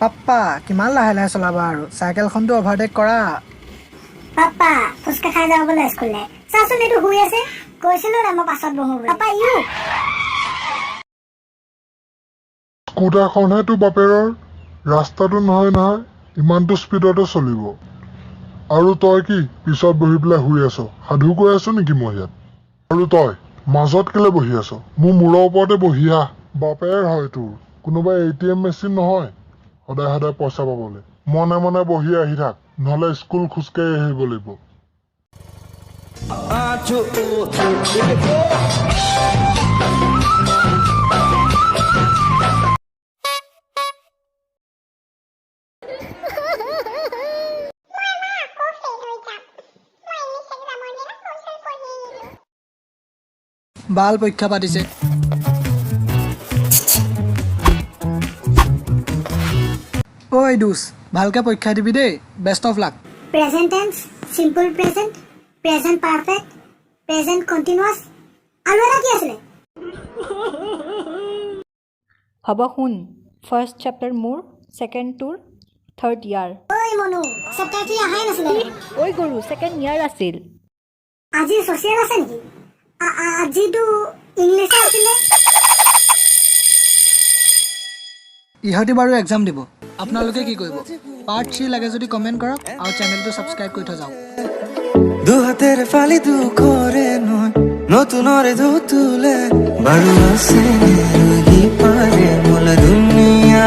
পাপ্পা কিমান লাহে লাহে চলাবা আৰু চাইকেলখনটো অভাৰটেক কৰা পাপা ফুচকা খাই যাওঁ বোলে স্কুললে চাচোন এইটো শুই আছে কৈছিলো না মই পাছত বহো পাপা ইউ স্কুটাৰখনহে তোৰ বাপেৰৰ ৰাস্তাটো নহয় ইমানটো স্পীডতে চলিব আৰু তই কি পিছত বহি পেলাই শুই আছ সাধু কৈ আছো নেকি মই ইয়াত আৰু তই মাজত কেলে বহি আছ মোৰ মূৰৰ ওপৰতে বহি আহ বাপেৰ হয় তোৰ কোনোবা ATM মেচিন নহয় সদায় সদায় পইচা পাবলৈ মনে মনে বহি আহি থাক নহ'লে স্কুল খোজকাঢ়ি আহিব লাগিব বাল পৰীক্ষা পাতিছে ঐ দুচ ভালকে পৰীক্ষা দিবি দেই best of luck present tense simple present present perfect present continuous আৰু এটা কি আছিল হ'ব শুন ফাৰ্ষ্ট চেপ্টাৰ মোৰ ছেকেণ্ড তোৰ থাৰ্ড ইয়াৰ ঐ মনু চেপ্টাৰ 3 আহাই নাছিলে ঐ গৰু ছেকেণ্ড ইয়াৰ আছিল আজি সোশিয়াল আছে নেকি আজিটো ইংলিছ আছিলে ইহঁতি বাৰু এক্সাম দিব আপোনালোকে কি কৰিব পাৰ্ট 3 লাগে যদি কমেণ্ট কৰক আৰু চেনেলটো সাবস্ক্ৰাইব কৰি থৈ যাওক দুহাতেৰ ফালি দু কৰে নয় নতুনৰে ধুতুলে বাৰু আসে ৰহি পাৰে মোলা দুনিয়া